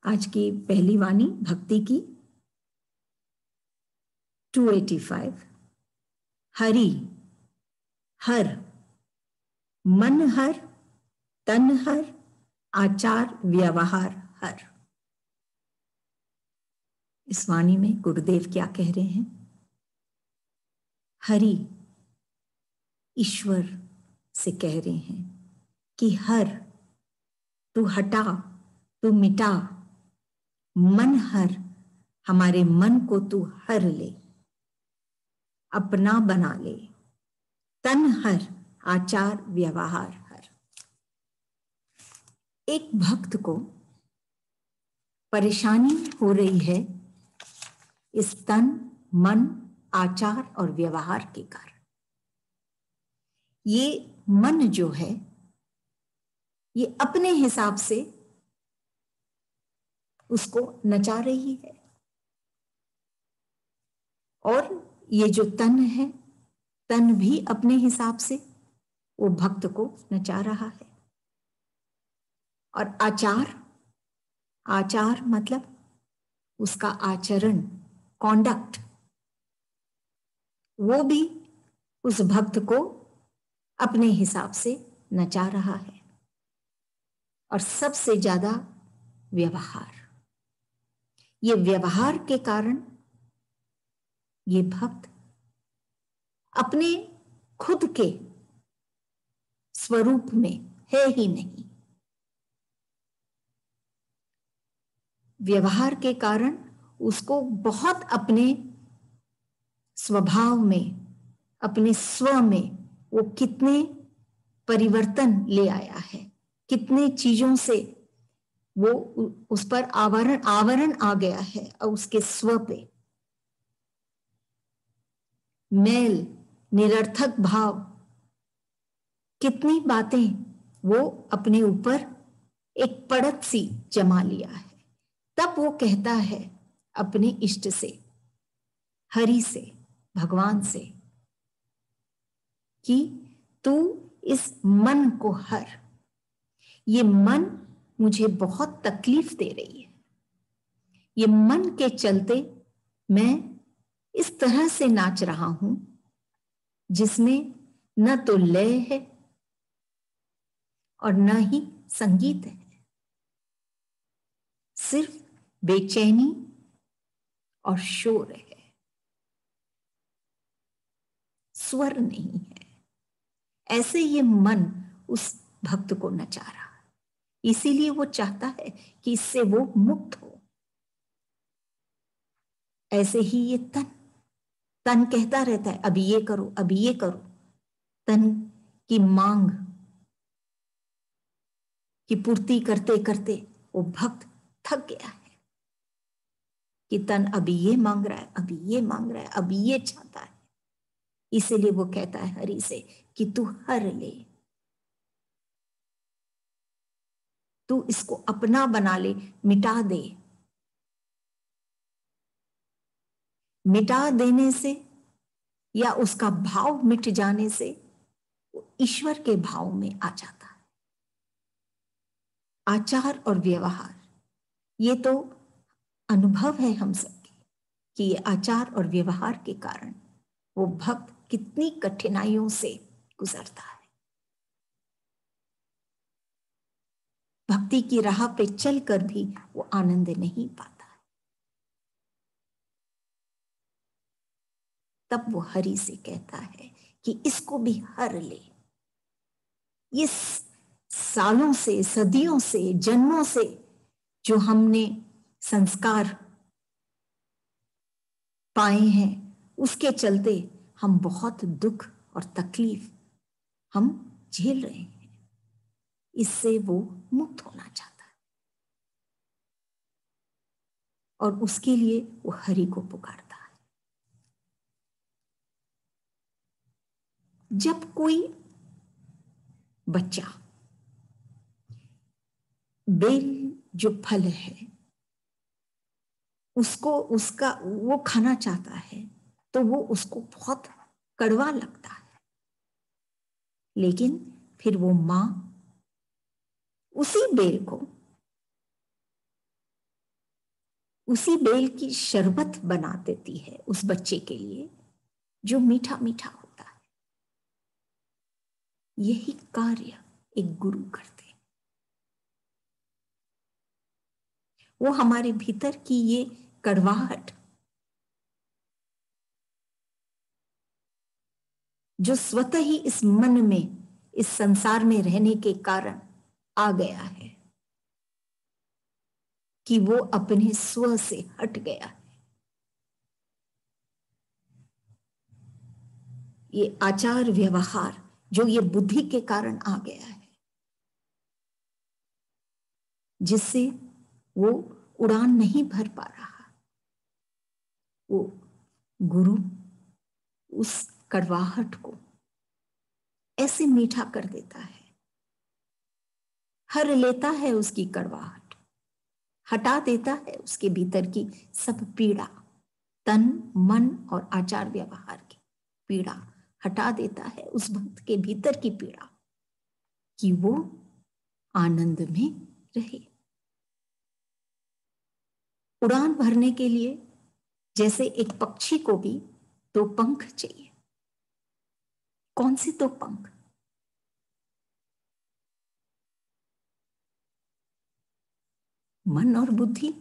आज की पहली वाणी भक्ति की 285। हरि हर, मन हर, तन हर, आचार व्यवहार हर। इस वाणी में गुरुदेव क्या कह रहे हैं? हरि ईश्वर से कह रहे हैं कि हर, तू हटा, तू मिटा, मन हर, हमारे मन को तू हर ले, अपना बना ले, तन हर, आचार व्यवहार हर। एक भक्त को परेशानी हो रही है इस तन, मन, आचार और व्यवहार के कारण। ये मन जो है ये अपने हिसाब से उसको नचा रही है, और ये जो तन है, तन भी अपने हिसाब से वो भक्त को नचा रहा है। और आचार, आचार मतलब उसका आचरण, कॉन्डक्ट, वो भी उस भक्त को अपने हिसाब से नचा रहा है। और सबसे ज्यादा व्यवहार, ये व्यवहार के कारण ये भक्त अपने खुद के स्वरूप में है ही नहीं। व्यवहार के कारण उसको बहुत अपने स्वभाव में, अपने स्व में वो कितने परिवर्तन ले आया है, कितने चीजों से वो उस पर आवरण आ गया है, और उसके स्व पे मैल, निरर्थक भाव, कितनी बातें वो अपने ऊपर एक पड़त सी जमा लिया है। तब वो कहता है अपने इष्ट से, हरि से, भगवान से कि तू इस मन को हर, ये मन मुझे बहुत तकलीफ दे रही है, ये मन के चलते मैं इस तरह से नाच रहा हूं जिसमें न तो लय है और न ही संगीत है, सिर्फ बेचैनी और शोर है, स्वर नहीं है। ऐसे ये मन उस भक्त को नचा रहा है, इसीलिए वो चाहता है कि इससे वो मुक्त हो। ऐसे ही ये तन, तन कहता रहता है अभी ये करो, अभी ये करो। तन की मांग की पूर्ति करते करते वो भक्त थक गया है कि तन अभी ये मांग रहा है, अभी ये मांग रहा है, अभी ये चाहता है। इसीलिए वो कहता है हरि से कि तू हर ले, तू इसको अपना बना ले, मिटा दे। मिटा देने से या उसका भाव मिट जाने से वो ईश्वर के भाव में आ जाता है। आचार और व्यवहार, ये तो अनुभव है हम सबके कि ये आचार और व्यवहार के कारण वो भक्त कितनी कठिनाइयों से गुजरता है। भक्ति की राह पे चलकर भी वो आनंद नहीं पाता है। तब वो हरि से कहता है कि इसको भी हर ले। ये सालों से, सदियों से, जन्मों से जो हमने संस्कार पाए हैं, उसके चलते हम बहुत दुख और तकलीफ हम झेल रहे हैं। इससे वो मुक्त होना चाहता है और उसके लिए वो हरि को पुकारता है। जब कोई बच्चा बेल जो फल है उसको, उसका वो खाना चाहता है तो वो उसको बहुत कड़वा लगता है, लेकिन फिर वो मां उसी बेल को उसी बेल की शरबत बना देती है उस बच्चे के लिए जो मीठा मीठा होता है। यही कार्य एक गुरु करते हैं। वो हमारे भीतर की ये कड़वाहट जो स्वतः ही इस मन में, इस संसार में रहने के कारण आ गया है कि वो अपने स्व से हट गया है, ये आचार व्यवहार जो ये बुद्धि के कारण आ गया है, जिससे वो उड़ान नहीं भर पा रहा, वो गुरु उस कड़वाहट को ऐसे मीठा कर देता है, हर लेता है उसकी कड़वाहट, हटा देता है उसके भीतर की सब पीड़ा, तन मन और आचार व्यवहार की पीड़ा हटा देता है उस भक्त के भीतर की पीड़ा, कि वो आनंद में रहे। उड़ान भरने के लिए जैसे एक पक्षी को भी दो पंख चाहिए। कौन से दो पंख? मन और बुद्धि।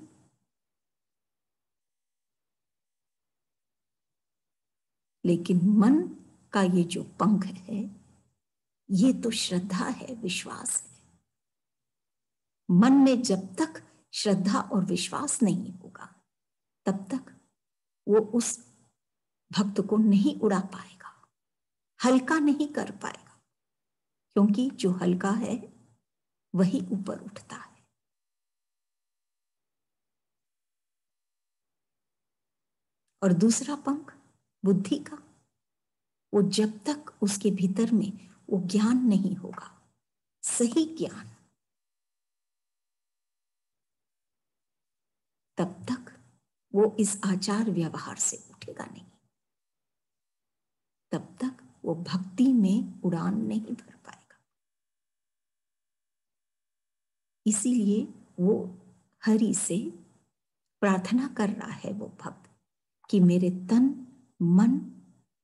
लेकिन मन का ये जो पंख है, ये तो श्रद्धा है, विश्वास है। मन में जब तक श्रद्धा और विश्वास नहीं होगा तब तक वो उस भक्त को नहीं उड़ा पाएगा, हल्का नहीं कर पाएगा, क्योंकि जो हल्का है वही ऊपर उठता है। और दूसरा पंख बुद्धि का, वो जब तक उसके भीतर में वो ज्ञान नहीं होगा, सही ज्ञान, तब तक वो इस आचार व्यवहार से उठेगा नहीं, तब तक वो भक्ति में उड़ान नहीं भर पाएगा। इसीलिए वो हरि से प्रार्थना कर रहा है वो भक्त कि मेरे तन मन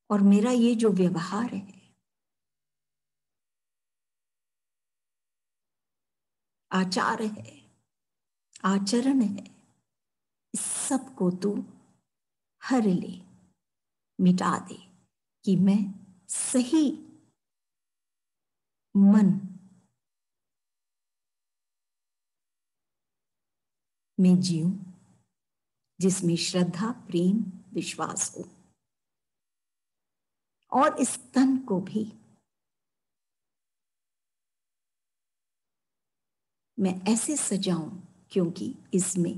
और मेरा ये जो व्यवहार है, आचार है, आचरण है, इस सब को तू हर ले, मिटा दे, कि मैं सही मन में जीऊं, जिसमें श्रद्धा प्रेम विश्वास हो, और इस तन को भी मैं ऐसे सजाऊं क्योंकि इसमें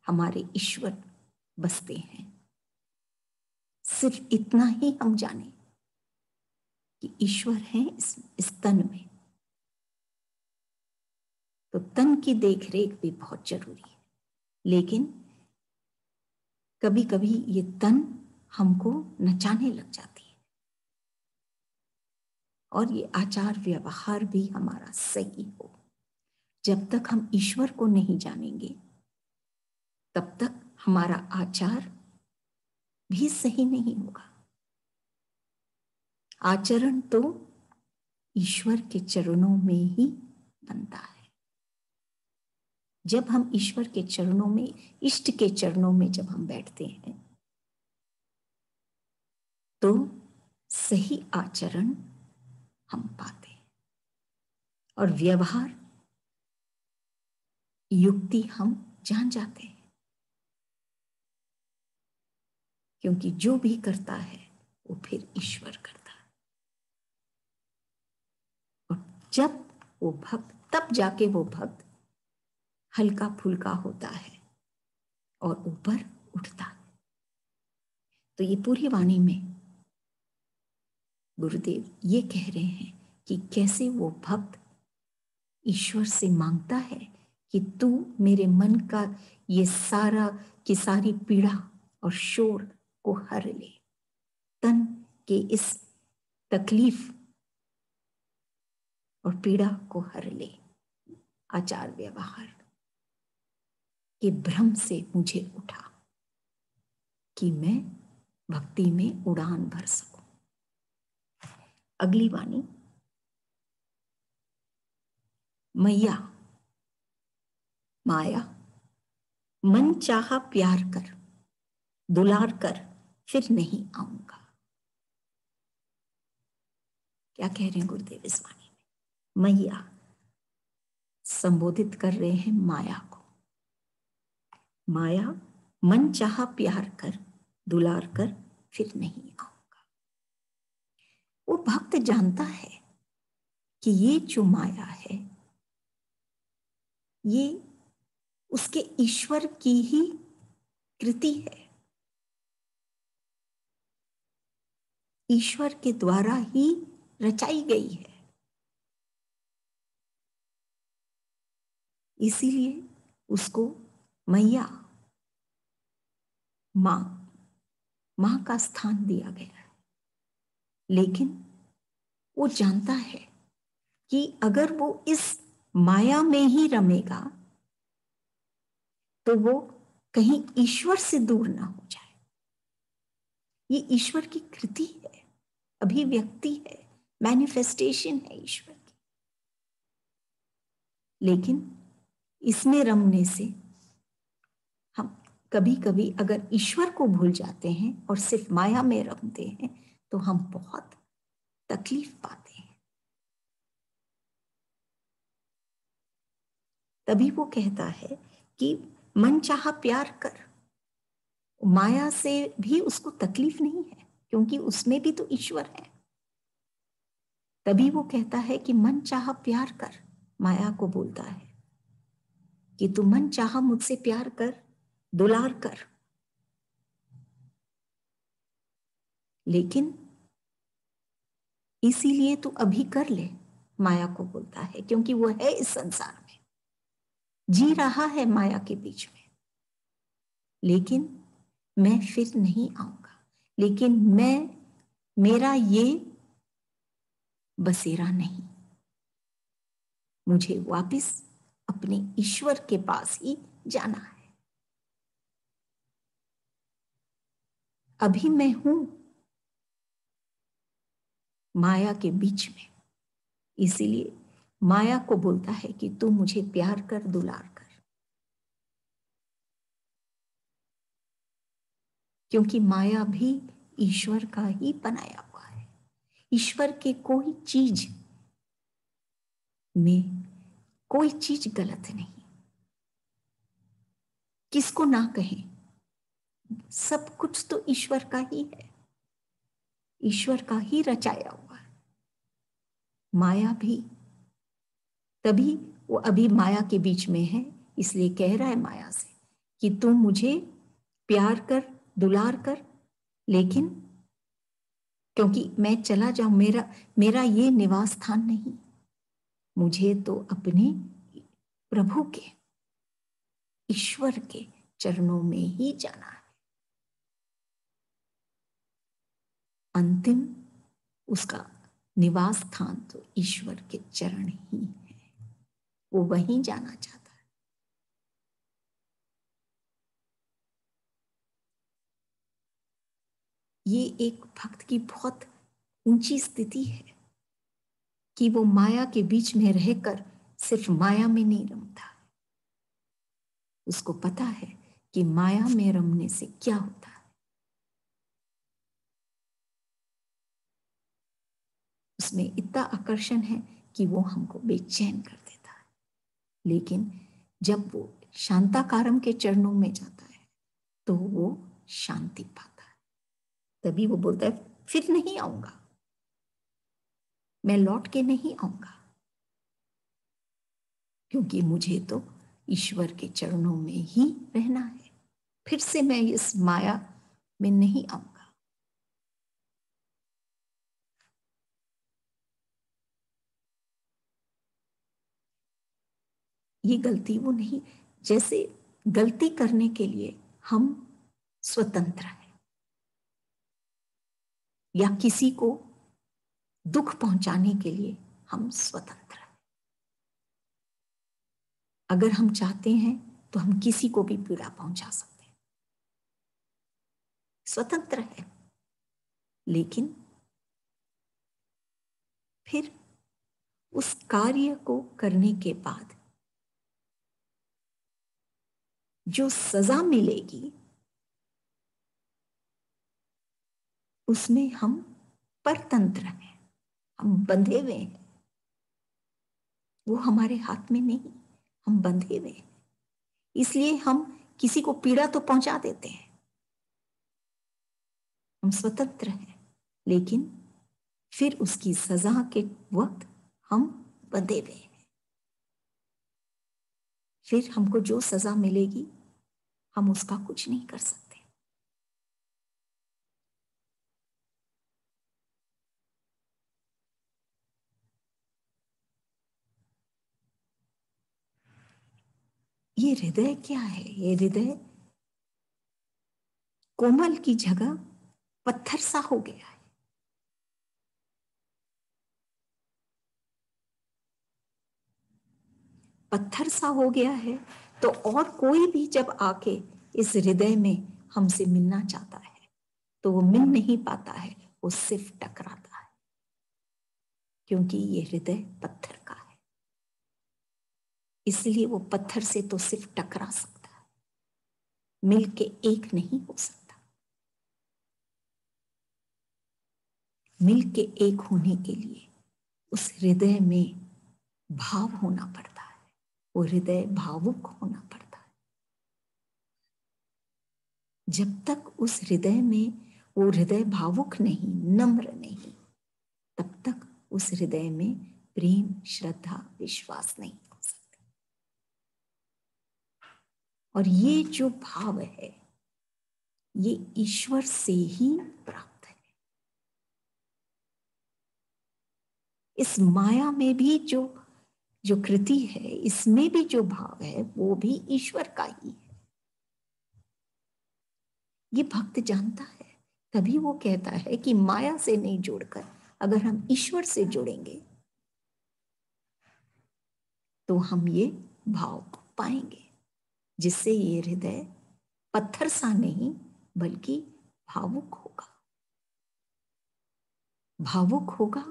हमारे ईश्वर बसते हैं। सिर्फ इतना ही हम जाने कि ईश्वर है इस तन में, तो तन की देखरेख भी बहुत जरूरी है। लेकिन कभी कभी ये तन हमको नचाने लग जाती है, और ये आचार व्यवहार भी हमारा सही हो। जब तक हम ईश्वर को नहीं जानेंगे तब तक हमारा आचार भी सही नहीं होगा। आचरण तो ईश्वर के चरणों में ही बनता है। जब हम ईश्वर के चरणों में, इष्ट के चरणों में जब हम बैठते हैं तो सही आचरण हम पाते हैं, और व्यवहार युक्ति हम जान जाते हैं, क्योंकि जो भी करता है वो फिर ईश्वर करता है। और जब वो भक्त, तब जाके वो भक्त हल्का फुल्का होता है और ऊपर उठता है। तो ये पूरी वाणी में गुरुदेव ये कह रहे हैं कि कैसे वो भक्त ईश्वर से मांगता है कि तू मेरे मन का ये सारा की सारी पीड़ा और शोर को हर ले, तन के इस तकलीफ और पीड़ा को हर ले, आचार व्यवहार। कि भ्रम से मुझे उठा कि मैं भक्ति में उड़ान भर सकूं। अगली वाणी, मैया माया मन चाहा प्यार कर, दुलार कर, फिर नहीं आऊंगा। क्या कह रहे हैं गुरुदेव इस वाणी में? मैया संबोधित कर रहे हैं माया को। माया मन चाहा प्यार कर, दुलार कर, फिर नहीं आऊंगा। वो भक्त जानता है कि ये जो माया है ये उसके ईश्वर की ही कृति है, ईश्वर के द्वारा ही रचाई गई है। इसीलिए उसको मैया मां मां का स्थान दिया गया है। लेकिन वो जानता है कि अगर वो इस माया में ही रमेगा तो वो कहीं ईश्वर से दूर ना हो जाए। ये ईश्वर की कृति है, अभिव्यक्ति है, मैनिफेस्टेशन है ईश्वर की। लेकिन इसमें रमने से हम कभी कभी अगर ईश्वर को भूल जाते हैं और सिर्फ माया में रमते हैं तो हम बहुत तकलीफ पाते हैं। तभी वो कहता है कि मन चाहा प्यार कर। माया से भी उसको तकलीफ नहीं है क्योंकि उसमें भी तो ईश्वर है। तभी वो कहता है कि मन चाहा प्यार कर, माया को बोलता है कि तू मन चाहा मुझसे प्यार कर, दुलार कर। लेकिन इसीलिए तू अभी कर ले, माया को बोलता है, क्योंकि वो है इस संसार में, जी रहा है माया के बीच में। लेकिन मैं फिर नहीं आऊंगा। लेकिन मेरा ये बसेरा नहीं, मुझे वापस अपने ईश्वर के पास ही जाना है। अभी मैं हूं माया के बीच में, इसीलिए माया को बोलता है कि तू मुझे प्यार कर, दुलार कर। क्योंकि माया भी ईश्वर का ही बनाया हुआ है। ईश्वर के कोई चीज में कोई चीज गलत नहीं। किसको ना कहें, सब कुछ तो ईश्वर का ही है, ईश्वर का ही रचाया हुआ है। माया भी, तभी वो अभी माया के बीच में है, इसलिए कह रहा है माया से कि तुम मुझे प्यार कर, दुलार कर। लेकिन क्योंकि मैं चला जाऊं, मेरा ये निवास स्थान नहीं, मुझे तो अपने प्रभु के, ईश्वर के चरणों में ही जाना है। अंतिम उसका निवास स्थान तो ईश्वर के चरण ही है, वो वहीं जाना चाहता है। ये एक भक्त की बहुत ऊंची स्थिति है कि वो माया के बीच में रहकर सिर्फ माया में नहीं रमता। उसको पता है कि माया में रमने से क्या होता है। उसमें इतना आकर्षण है कि वो हमको बेचैन कर देता है। लेकिन जब वो शांताकारम के चरणों में जाता है तो वो शांति पाता है। तभी वो बोलता है फिर नहीं आऊंगा, मैं लौट के नहीं आऊंगा, क्योंकि मुझे तो ईश्वर के चरणों में ही रहना है। फिर से मैं इस माया में नहीं आऊंगा। ये गलती वो नहीं, जैसे गलती करने के लिए हम स्वतंत्र हैं या किसी को दुख पहुंचाने के लिए हम स्वतंत्र हैं। अगर हम चाहते हैं तो हम किसी को भी पीड़ा पहुंचा सकते हैं, स्वतंत्र है। लेकिन फिर उस कार्य को करने के बाद जो सजा मिलेगी उसमें हम परतंत्र हैं, हम बंधे हुए हैं, वो हमारे हाथ में नहीं, हम बंधे हुए हैं। इसलिए हम किसी को पीड़ा तो पहुंचा देते हैं, हम स्वतंत्र हैं, लेकिन फिर उसकी सजा के वक्त हम बंधे हुए हैं। फिर हमको जो सजा मिलेगी हम उसका कुछ नहीं कर सकते। ये हृदय क्या है? ये हृदय कोमल की जगह पत्थर सा हो गया है। पत्थर सा हो गया है तो और कोई भी जब आके इस हृदय में हमसे मिलना चाहता है तो वो मिल नहीं पाता है, वो सिर्फ टकराता है, क्योंकि ये हृदय पत्थर का है। इसलिए वो पत्थर से तो सिर्फ टकरा सकता है, मिल के एक नहीं हो सकता। मिल के एक होने के लिए उस हृदय में भाव होना पड़ता है, वो हृदय भावुक होना पड़ता है। जब तक उस हृदय में वो हृदय भावुक नहीं, नम्र नहीं, तब तक उस हृदय में प्रेम, श्रद्धा, विश्वास नहीं हो सकते। और ये जो भाव है ये ईश्वर से ही प्राप्त है। इस माया में भी जो जो कृति है, इसमें भी जो भाव है वो भी ईश्वर का ही है। ये भक्त जानता है, तभी वो कहता है कि माया से नहीं जोड़कर अगर हम ईश्वर से जुड़ेंगे तो हम ये भाव को पाएंगे, जिससे ये हृदय पत्थर सा नहीं बल्कि भावुक होगा। भावुक होगा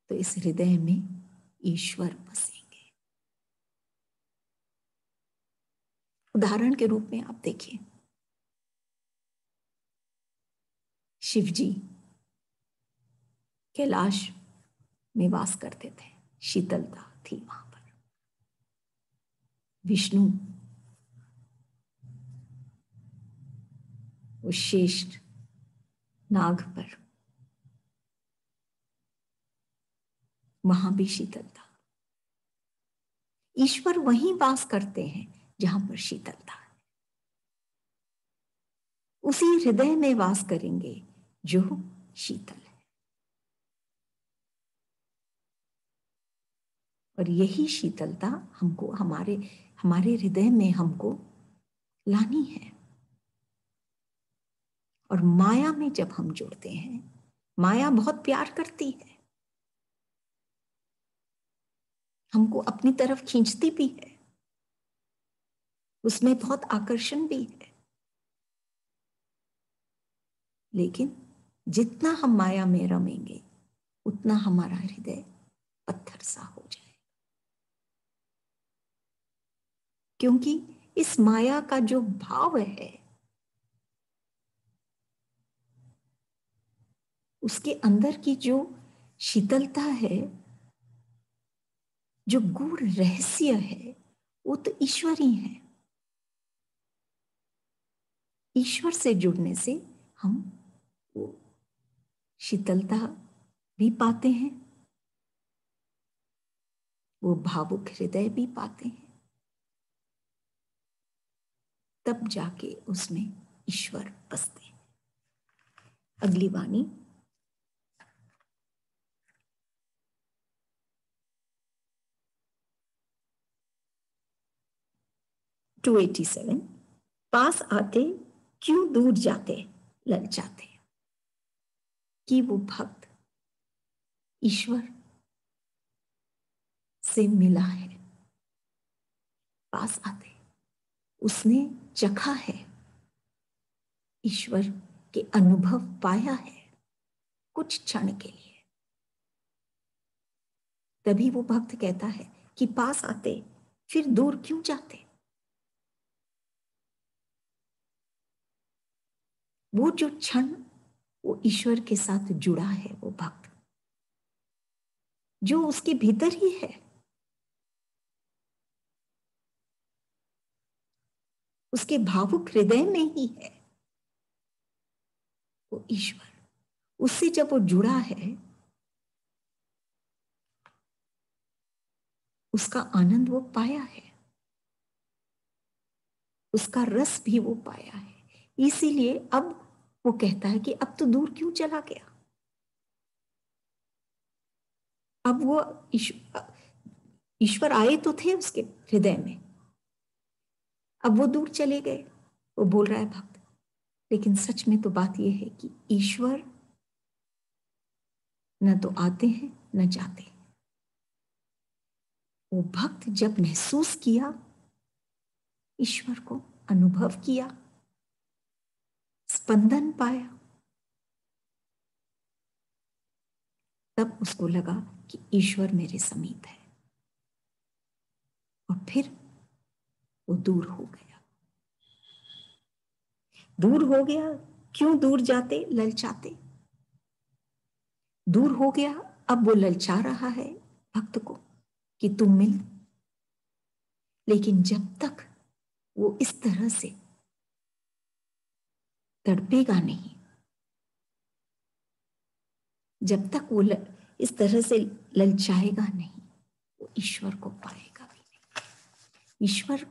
तो इस हृदय में ईश्वर बसेंगे। उदाहरण के रूप में आप देखिए, शिव जी कैलाश में वास करते थे, शीतलता थी वहां पर। विष्णु उस शेष नाग पर, वहां भी शीतलता। ईश्वर वहीं वास करते हैं जहां पर शीतलता है। उसी हृदय में वास करेंगे जो शीतल है। और यही शीतलता हमको हमारे हमारे हृदय में हमको लानी है। और माया में जब हम जुड़ते हैं, माया बहुत प्यार करती है, हमको अपनी तरफ खींचती भी है, उसमें बहुत आकर्षण भी है। लेकिन जितना हम माया में रमेंगे उतना हमारा हृदय पत्थर सा हो जाए, क्योंकि इस माया का जो भाव है उसके अंदर की जो शीतलता है, जो गूढ़ रहस्य है, वो तो ईश्वर ही है। ईश्वर से जुड़ने से हम वो शीतलता भी पाते हैं, वो भावुक हृदय भी पाते हैं। तब जाके उसमें ईश्वर बसते हैं। अगली वाणी, टू 87। पास आते क्यों दूर जाते ललचाते, कि वो भक्त ईश्वर से मिला है, पास आते उसने चखा है, ईश्वर के अनुभव पाया है कुछ क्षण के लिए। तभी वो भक्त कहता है कि पास आते फिर दूर क्यों जाते। वो जो क्षण वो ईश्वर के साथ जुड़ा है, वो भक्त जो उसके भीतर ही है, उसके भावुक हृदय में ही है वो ईश्वर। उससे जब वो जुड़ा है, उसका आनंद वो पाया है, उसका रस भी वो पाया है। इसीलिए अब वो कहता है कि अब तो दूर क्यों चला गया। अब वो ईश्वर आए तो थे उसके हृदय में, अब वो दूर चले गए। वो बोल रहा है भक्त, लेकिन सच में तो बात यह है कि ईश्वर न तो आते हैं न जाते हैं। वो भक्त जब महसूस किया, ईश्वर को अनुभव किया, स्पंदन पाया, तब उसको लगा कि ईश्वर मेरे समीप है। और फिर वो दूर हो गया। दूर हो गया, क्यों दूर जाते, ललचाते। दूर हो गया, अब वो ललचा रहा है भक्त को कि तुम मिल। लेकिन जब तक वो इस तरह से तड़पेगा नहीं, जब तक वो इस तरह से ललचाएगा नहीं, वो ईश्वर को पाएगा भी नहीं। ईश्वर,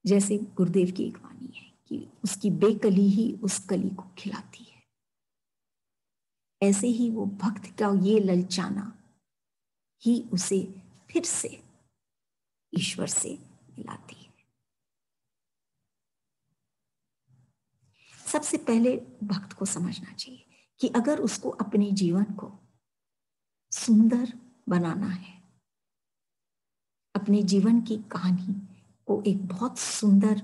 जैसे गुरुदेव की एक वाणी है कि उसकी बेकली ही उस कली को खिलाती है, ऐसे ही वो भक्त का ये ललचाना ही उसे फिर से ईश्वर से मिलाती है। सबसे पहले भक्त को समझना चाहिए कि अगर उसको अपने जीवन को सुंदर बनाना है, अपने जीवन की कहानी को एक बहुत सुंदर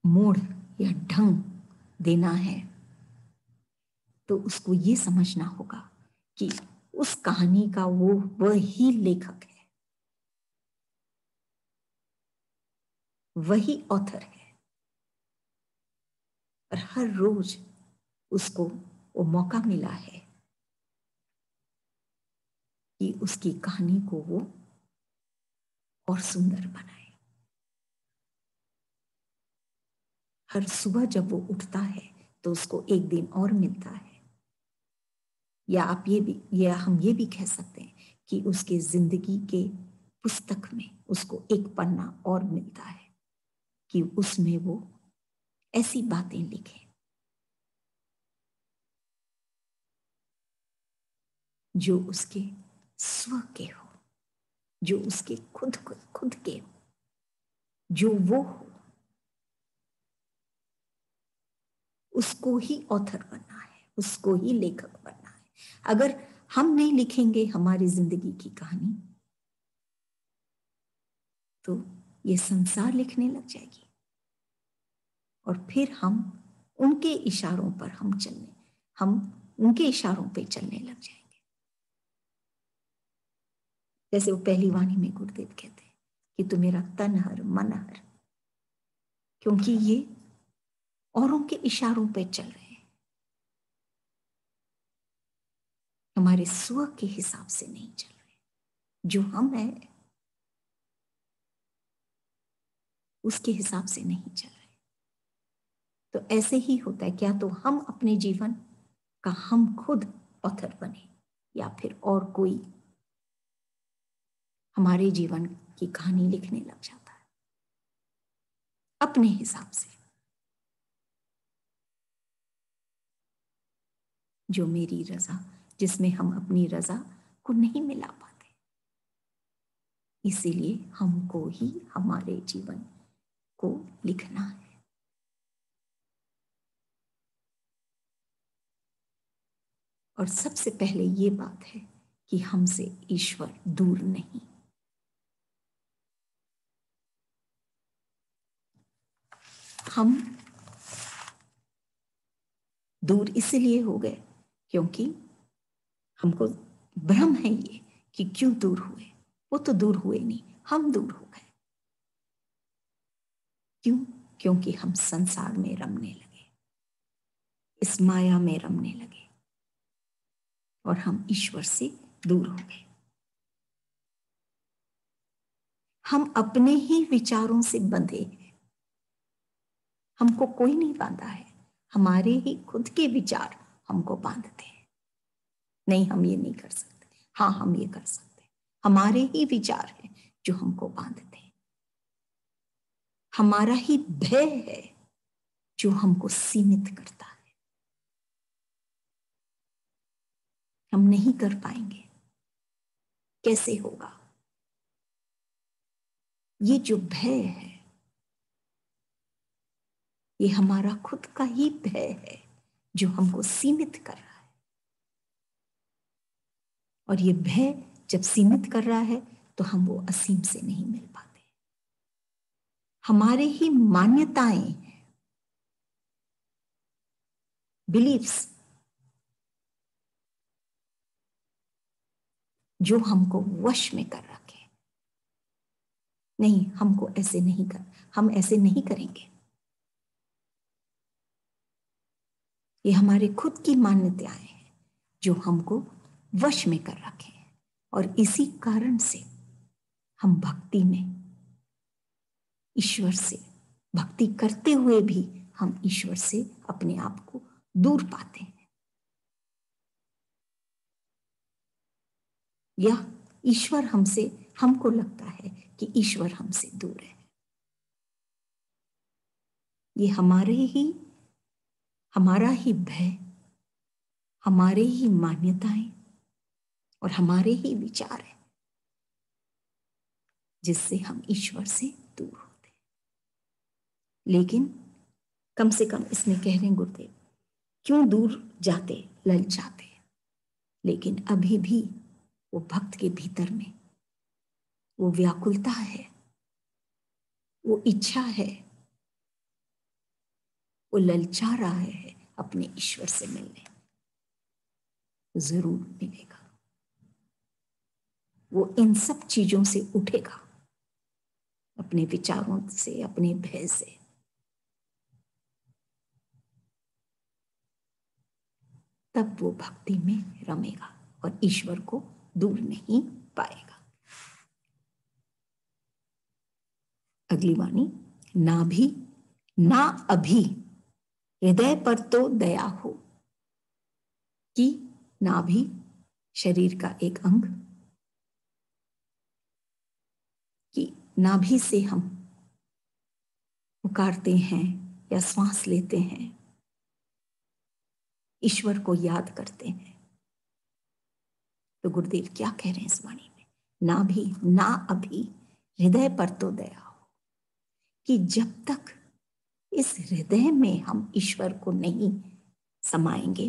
मोड़ या ढंग देना है, तो उसको ये समझना होगा कि उस कहानी का वह ही लेखक है, वही ऑथर है। और हर रोज उसको वो मौका मिला है कि उसकी कहानी को वो और सुंदर बनाए। हर सुबह जब वो उठता है तो उसको एक दिन और मिलता है, या आप या हम ये भी कह सकते हैं कि उसके जिंदगी के पुस्तक में उसको एक पन्ना और मिलता है कि उसमें वो ऐसी बातें लिखे जो उसके स्व के हो, जो उसके खुद के हो, जो वो हो। उसको ही ऑथर बनना है, उसको ही लेखक बनना है। अगर हम नहीं लिखेंगे हमारी जिंदगी की कहानी, तो ये संसार लिखने लग जाएगी और फिर हम उनके इशारों पर हम उनके इशारों पे चलने लग जाएंगे। जैसे वो पहली वाणी में गुरुदेव कहते हैं कि तू मेरा तन हर मन हर, क्योंकि ये औरों के इशारों पे चल रहे हैं, हमारे स्व के हिसाब से नहीं चल रहे। जो हम हैं उसके हिसाब से नहीं चल रहे। तो ऐसे ही होता है, क्या तो हम अपने जीवन का हम खुद ऑथर बने, या फिर और कोई हमारे जीवन की कहानी लिखने लग जाता है अपने हिसाब से, जो मेरी रजा, जिसमें हम अपनी रजा को नहीं मिला पाते। इसीलिए हमको ही हमारे जीवन को लिखना है। और सबसे पहले ये बात है कि हमसे ईश्वर दूर नहीं। हम दूर इसलिए हो गए क्योंकि हमको भ्रम है ये कि क्यों दूर हुए। वो तो दूर हुए नहीं, हम दूर हो गए। क्यों? क्योंकि हम संसार में रमने लगे, इस माया में रमने लगे और हम ईश्वर से दूर हो गए। हम अपने ही विचारों से बंधे हैं। हमको कोई नहीं बांधा है, हमारे ही खुद के विचार हमको बांधते हैं। नहीं, हम ये नहीं कर सकते, हाँ हम ये कर सकते। हमारे ही विचार हैं जो हमको बांधते हैं। हमारा ही भय है जो हमको सीमित करता है। हम नहीं कर पाएंगे, कैसे होगा? ये जो भय है ये हमारा खुद का ही भय है जो हमको सीमित कर रहा है। और ये भय जब सीमित कर रहा है तो हम वो असीम से नहीं मिल पाते। हमारे ही मान्यताएं, बिलीफ्स, जो हमको वश में कर रखे। नहीं, हमको ऐसे नहीं कर, हम ऐसे नहीं करेंगे। ये हमारे खुद की मान्यताएं हैं जो हमको वश में कर रखे हैं। और इसी कारण से हम भक्ति में ईश्वर से, भक्ति करते हुए भी हम ईश्वर से अपने आप को दूर पाते हैं, या ईश्वर हमसे, हमको लगता है कि ईश्वर हमसे दूर है। ये हमारा ही भय, हमारे ही मान्यताएं और हमारे ही विचार है जिससे हम ईश्वर से दूर होते हैं। लेकिन कम से कम इसमें कह रहे हैं गुरुदेव, क्यों दूर जाते, ललचाते। लेकिन अभी भी वो भक्त के भीतर में वो व्याकुलता है, वो इच्छा है, वो ललचा रहा है अपने ईश्वर से मिलने। जरूर मिलेगा। वो इन सब चीजों से उठेगा, अपने विचारों से, अपने भय से। तब वो भक्ति में रमेगा और ईश्वर को दूर नहीं पाएगा। अगली वाणी, ना भी ना अभी हृदय पर तो दया हो। कि नाभि शरीर का एक अंग, कि नाभि से हम पुकारते हैं या श्वास लेते हैं, ईश्वर को याद करते हैं। तो गुरुदेव क्या कह रहे हैं इस वाणी में? ना भी ना अभी हृदय पर तो दया हो। कि जब तक इस हृदय में हम ईश्वर को नहीं समाएंगे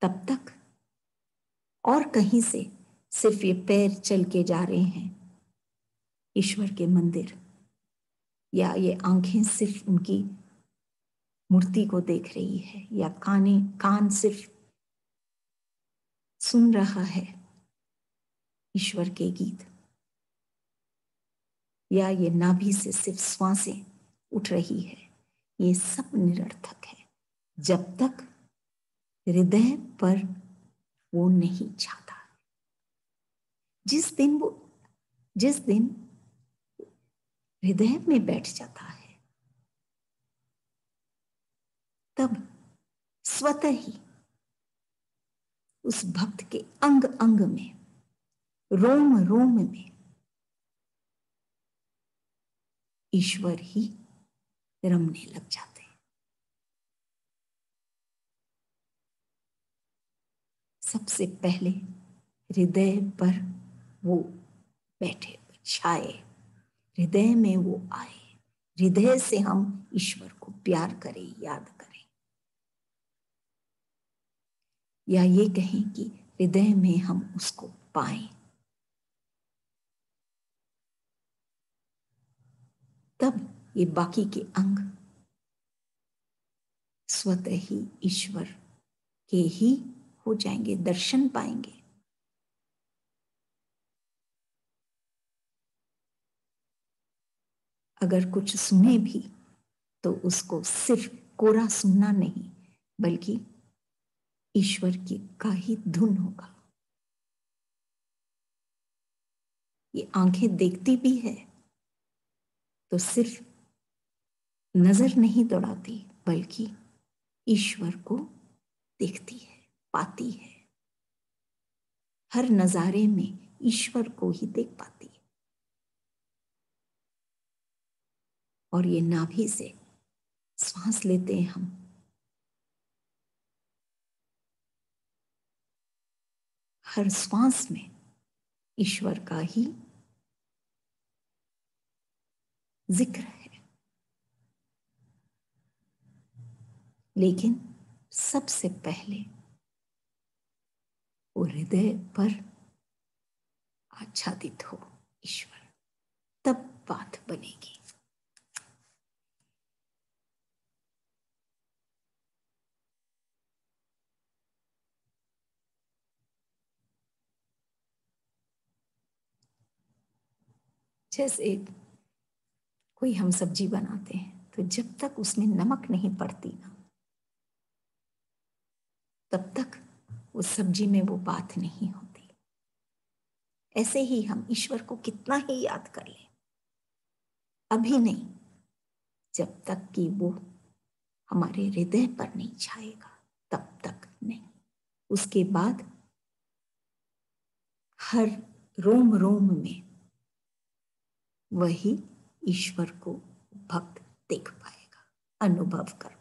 तब तक और कहीं से सिर्फ ये पैर चल के जा रहे हैं ईश्वर के मंदिर, या ये आंखें सिर्फ उनकी मूर्ति को देख रही है, या कान सिर्फ सुन रहा है ईश्वर के गीत, या ये नाभि से सिर्फ श्वासें उठ रही है, ये सब निरर्थक है जब तक हृदय पर वो नहीं छाता। जिस दिन हृदय में बैठ जाता है तब स्वतः ही उस भक्त के अंग अंग में, रोम रोम में ईश्वर ही रमने लग जाते हैं। सबसे पहले हृदय पर वो बैठे, छाए, हृदय में वो आए, हृदय से हम ईश्वर को प्यार करें, याद करें। या ये कहें कि हृदय में हम उसको पाएं, तब ये बाकी के अंग स्वतः ही ईश्वर के ही हो जाएंगे, दर्शन पाएंगे। अगर कुछ सुने भी तो उसको सिर्फ कोरा सुनना नहीं, बल्कि ईश्वर की का ही धुन होगा। ये आंखें देखती भी है तो सिर्फ नजर नहीं दौड़ाती, बल्कि ईश्वर को देखती है, पाती है। हर नजारे में ईश्वर को ही देख पाती है। और ये नाभि से श्वास लेते हैं हम, हर श्वास में ईश्वर का ही जिक्र है। लेकिन सबसे पहले वो हृदय पर आच्छादित हो ईश्वर, तब बात बनेगी। जैसे कोई हम सब्जी बनाते हैं तो जब तक उसमें नमक नहीं पड़ती ना, तब तक उस सब्जी में वो बात नहीं होती। ऐसे ही हम ईश्वर को कितना ही याद कर लें, अभी नहीं, जब तक कि वो हमारे हृदय पर नहीं छाएगा तब तक नहीं। उसके बाद हर रोम रोम में वही ईश्वर को भक्त देख पाएगा, अनुभव कर